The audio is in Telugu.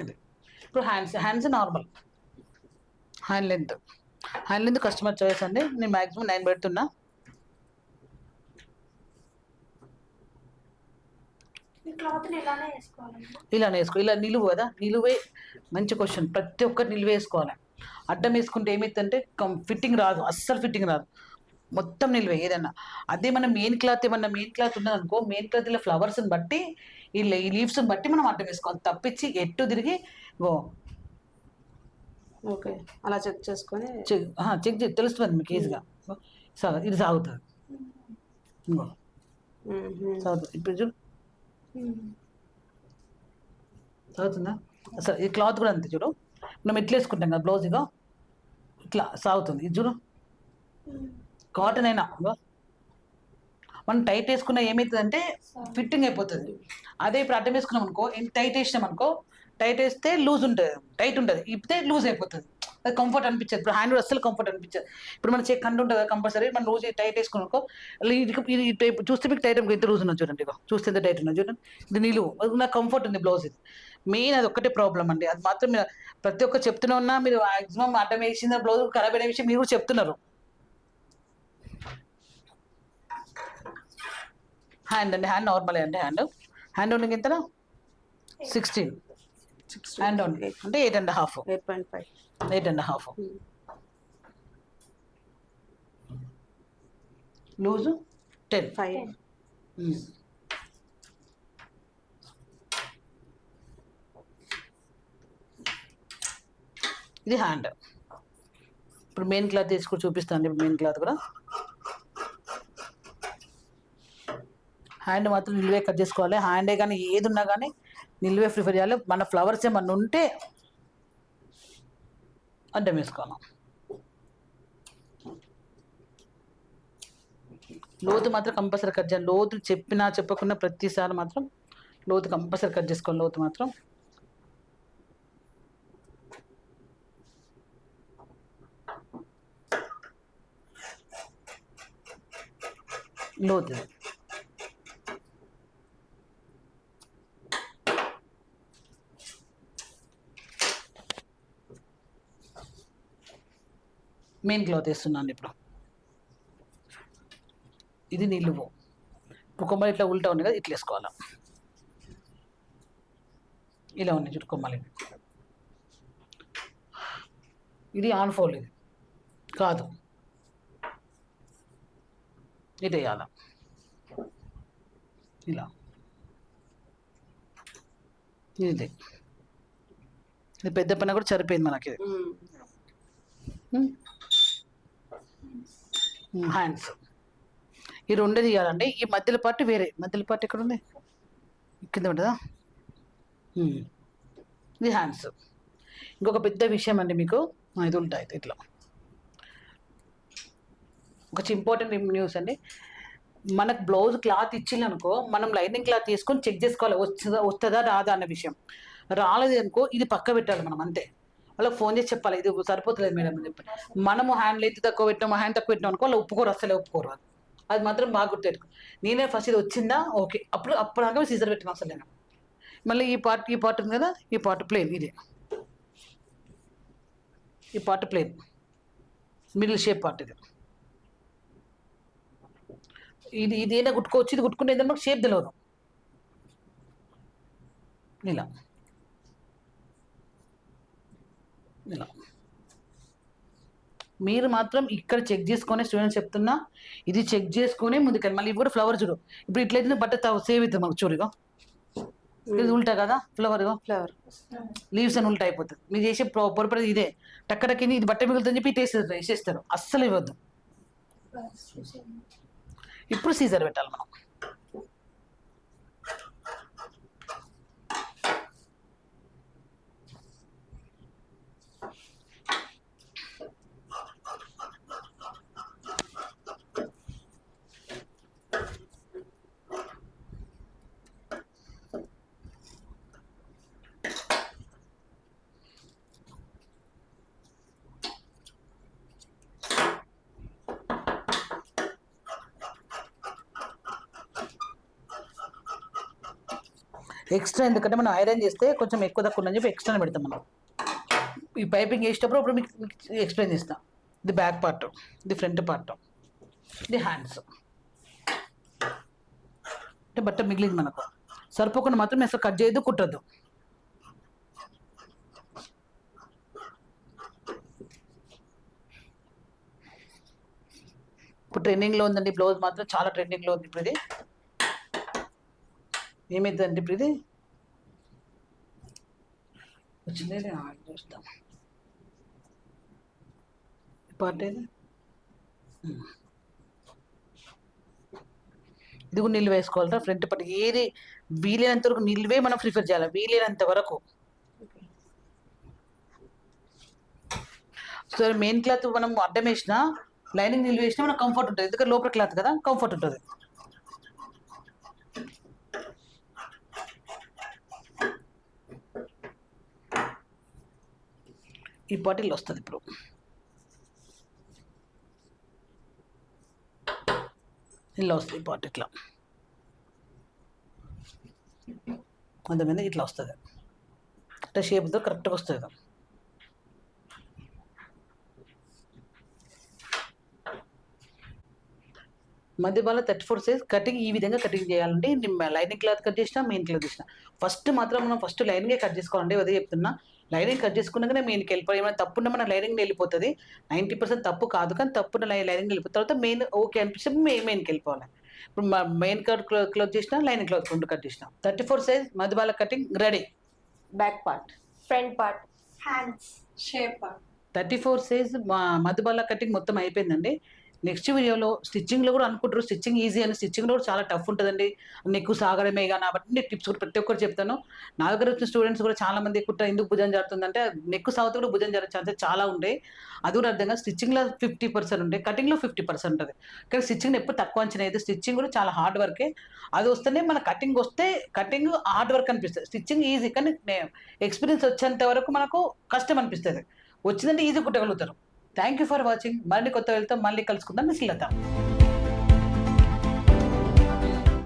ఇది ఇప్పుడు hands normal hand length customer choice అండి. నేను మ్యాక్సిమం 9 పెడుతున్నా. ఇలానే వేసుకో. ఇలా నిలువు కదా, నిలువే మంచి క్వశ్చన్. ప్రతి ఒక్కరు నిలువే వేసుకోవాలి. అడ్డం వేసుకుంటే ఏమైతుందంటే ఫిట్టింగ్ రాదు, అస్సలు ఫిట్టింగ్ రాదు. మొత్తం నిలువే ఏదన్నా. అదే మనం మెయిన్ క్లాత్ ఉన్నదనుకో, మెయిన్ క్లాత్ ఇలా ఫ్లవర్స్ని బట్టి ఈ లీవ్స్ని బట్టి మనం అడ్డం వేసుకోవాలి. తప్పించి ఎట్టు తిరిగి ఓకే అలా చెక్ చేసుకొని చెక్ తెలుస్తుంది మీకు ఈజీగా. ఇది సాగుతుంది. ఇంకో సాగుతుంది. ఇప్పుడు చూడు సాగుతుందా? అసలు ఈ క్లాత్ కూడా అంతే చూడు. మనం ఎట్లా వేసుకుంటాం కదా బ్లౌజ్, ఇగో ఇట్లా సాగుతుంది. ఇది చూడు, కాటన్ అయినా మనం టైట్ వేసుకున్న ఏమవుతుందంటే ఫిట్టింగ్ అయిపోతుంది. అదే ఇప్పుడు అడ్డం వేసుకున్నాం అనుకో, టైట్ వేసినాం అనుకో, టైట్ వేస్తే లూజ్ ఉంటుంది, టైట్ ఉంటుంది. ఇప్పుడే లూజ్ అయిపోతుంది, అది కంఫర్ట్ అనిపించదు. ఇప్పుడు హ్యాండ్ అస్సలు కంఫర్ట్ అనిపించదు. ఇప్పుడు మన చెక్ కంటు ఉంటుంది కంపల్సరీ. మనం లూజ్ టైట్ వేసుకున్నాం అనుకో, ఇది చూస్తే మీకు టైట్ ఎంత లూజ్ ఉన్నది చూడండి. ఇక చూస్తే ఎంత టైట్ ఉన్నది చూడండి. ఇది నిలువు, అది నాకు కంఫర్ట్ ఉంది బ్లౌజ్. ఇది మెయిన్, అది ఒక్కటే ప్రాబ్లం అండి. అది మాత్రం మీరు ప్రతి ఒక్కరు చెప్తూనే ఉన్నా, మీరు మ్యాక్సిమం అడ్డం వేసిన బ్లౌజ్ ఖరాబ్ అయిన విషయం మీరు కూడా చెప్తున్నారు. హ్యాండ్ అండి, హ్యాండ్ నార్మల్ అండి. హ్యాండ్ ఓన్లీ ఎంత 16 హ్యాండ్ ఓన్లీ అంటే 8.5 8.5 లూజు 10 ఇది హ్యాండ్. ఇప్పుడు మెయిన్ క్లాత్ తీసుకొని చూపిస్తాను. ఇప్పుడు మెయిన్ క్లాత్ కూడా హ్యాండ్ మాత్రం నిలువే కట్ చేసుకోవాలి. హ్యాండే కానీ ఏది ఉన్నా కానీ నిలువే ప్రిఫర్ చేయాలి. మన ఫ్లవర్స్ ఏమన్నా ఉంటే అడ్డం వేసుకోవాలి. లోతు మాత్రం కంపల్సరీ కట్ చేయాలి. లోతు చెప్పినా చెప్పకుండా ప్రతిసారి మాత్రం లోతు కంపల్సరీ కట్ చేసుకోవాలి. లోతు మాత్రం లోతు మెయిన్ క్లాత్ వేస్తున్నాను. ఇప్పుడు ఇది నిలువు. ఇప్పుడు కొమ్మలు ఇట్లా ఉల్టా ఉంది కదా, ఇట్లా వేసుకోవాలి. ఇలా ఉన్నాయి చూడు కొమ్మలు. ఇది ఆన్ ఫోల్డ్, ఇది కాదు, ఇది వేయాల ఇలా. ఇది పెద్ద పైన కూడా సరిపోయింది మనకి. హ్యాండ్స్ ఈ రెండే తీయాలండి. ఈ మధ్యలో పార్ట్ వేరే. మధ్యలో పార్ట్ ఎక్కడ ఉంది? కింద ఉంటుందా? ఇది హ్యాండ్స్. ఇంకొక పెద్ద విషయం అండి మీకు, ఇది ఉంటాయి ఇట్లా ఒక ఇంపార్టెంట్ న్యూస్ అండి. మనకు బ్లౌజ్ క్లాత్ ఇచ్చిందనుకో, మనం లైనింగ్ క్లాత్ తీసుకొని చెక్ చేసుకోవాలి వస్తుందా రాదా అన్న విషయం. రాలేదు అనుకో, ఇది పక్క పెట్టాలి మనం అంతే. వాళ్ళకి ఫోన్ చేసి చెప్పాలి, ఇది సరిపోతలేదు మేడం అని చెప్పి. మనము హ్యాండ్ లెంత్ తక్కువ పెట్టినాము, హ్యాండ్ తక్కువ పెట్టినాం అనుకో, వాళ్ళు ఒప్పుకోరు, అసలే ఒప్పుకోరు. అది మాత్రం బాగా గుర్తెట్టుకో. నేనే ఫస్ట్ ఇది వచ్చిందా ఓకే, అప్పుడు సీజర్ పెట్టిన అసలు నేను. మళ్ళీ ఈ పార్ట్ ఉంది కదా, ఈ పార్ట్ ప్లేన్. ఇది ఈ part plane, middle shape part. ఇది ఏదైనా కుట్టుకోవచ్చు. ఇది కుట్టుకుంటే ఏదైనా మనకు షేప్ తెలియదు. ఇలా ఇలా మీరు మాత్రం ఇక్కడ చెక్ చేసుకొని, స్టూడెంట్స్ చెప్తున్నా, ఇది చెక్ చేసుకొని ముందుకెళ్ళి. మళ్ళీ ఇవి కూడా ఫ్లవర్ చూడు. ఇప్పుడు ఇట్లయితే బట్ట సేవ్ అవుతుంది మనకు. చూడు, ఇది ఉల్టా కదా ఫ్లవర్ లీవ్స్ అని ఉల్టా అయిపోతుంది. మీరు చేసే పొరపడి ఇదే. టక్కడకి ఇది బట్ట మిగులుతుందని చెప్పి వేసేస్తారు. అస్సలు ఇవ్వద్దు. ఇప్పుడు సీజర్ పెట్టాలి మనం. ఎక్స్ట్రా ఎందుకంటే మనం ఐరన్ చేస్తే కొంచెం ఎక్కువ తక్కువ అని చెప్పి ఎక్స్ట్రా పెడతాం మనం. ఈ పైపింగ్ వేసేటప్పుడు ఇప్పుడు మీకు ఎక్స్ప్లెయిన్ చేస్తాం. ఇది బ్యాక్ పార్ట్, ఇది ఫ్రంట్ పార్ట్, ఇది హ్యాండ్స్. అంటే బట్ట మిగిలింది మనకు సరిపోకుండా మాత్రం అసలు కట్ చేయదు, కుట్టద్దు. ఇప్పుడు ట్రెండింగ్లో ఉందండి బ్లౌజ్ మాత్రం, చాలా ట్రెండింగ్లో ఉంది ఇప్పుడు. ఇది ఏమైందండి ఇప్పుడు ఇది వచ్చింది చూస్తాం. పార్ట్ ఏది ఇది కూడా నిల్వ వేసుకోవాలరా ఫ్రంట్ పార్ట్. ఏది వీలైనంత వరకు నిల్వే మనం ప్రిఫర్ చేయాలి, వీలైనంత వరకు. సో మెయిన్ క్లాత్ మనం అడ్డం వేసినా లైనింగ్ నిల్వ వేసినా మనకు కంఫర్ట్ ఉంటుంది, ఎందుకంటే లోపల క్లాత్ కదా కంఫర్ట్ ఉంటుంది. ఈ బాటిల్ వస్తుంది ఇప్పుడు. ఇలా వస్తుంది ఈ పార్ట్, ఇట్లా కొంతమంది ఇట్లా వస్తుంది, అంటే షేప్తో కరెక్ట్గా వస్తుంది. మధ్య భాగంలో 34 సైజ్ కటింగ్ ఈ విధంగా కటింగ్ చేయాలండి. లైనింగ్ క్లాత్ కట్ చేసినా మెయిన్ క్లాత్ చేసినా ఫస్ట్ మాత్రం మనం లైనింగే కట్ చేసుకోవాలండి. అదే చెప్తున్నా, లైనింగ్ కట్ చేసుకున్నాకనే మెయిన్కి వెళ్ళిపోయి. ఏమైనా తప్పున్న మన లైనింగ్ వెళ్ళిపోతుంది. 90% తప్పు కాదు, కానీ తప్పున్న లైనింగ్ వెళ్ళిపోయిన తర్వాత మెయిన్ ఓకే అనిపిస్తే మెయిన్కి వెళ్ళిపోవాలి. ఇప్పుడు మెయిన్ క్లాత్ చేసినా లైనింగ్ క్లాత్ రెండు కట్ చేసినా 34 సైజ్ మధ్య భాగం cutting ready. Back part, front part, hands, shape part. 34 size మధ్య భాగం కటింగ్ మొత్తం అయిపోయిందండి. నెక్స్ట్ వీడియోలో స్టిచ్చింగ్లో కూడా అనుకుంటారు స్టిచ్చింగ్ ఈజీ అని, స్టిచ్చింగ్లో కూడా చాలా టఫ్ ఉంటుందండి. నెక్కు సాగడమే కానీ కాబట్టి టిప్స్ కూడా ప్రతి ఒక్కరు చెప్తాను. నా దగ్గర వచ్చిన స్టూడెంట్స్ కూడా చాలా మంది కుట్ట ఎందుకు భుజం జరుగుతుందంటే నెక్కు సాగుతూ కూడా భుజం జరగ ఛాన్సెస్ చాలా ఉంటాయి. అది కూడా అర్థంగా స్టిచ్చింగ్లో 50% ఉంటాయి, కటింగ్లో 50% ఉంటుంది. కానీ స్టిచ్చింగ్ ఎప్పుడు తక్కువ అంచనా అయితే స్టిచ్చింగ్ కూడా చాలా హార్డ్ వర్కే. అది వస్తేనే మన కటింగ్ వస్తే కటింగ్ హార్డ్ వర్క్ అనిపిస్తుంది, స్టిచ్చింగ్ ఈజీ. కానీ ఎక్స్పీరియన్స్ వచ్చేంత వరకు మనకు కష్టం అనిపిస్తుంది, వచ్చిందంటే ఈజీ కుట్టగలుగుతారు. Thank you for watching. మళ్ళీ కొత్త వెళ్తాం, మళ్ళీ కలుసుకుందాం. మిస్ లత.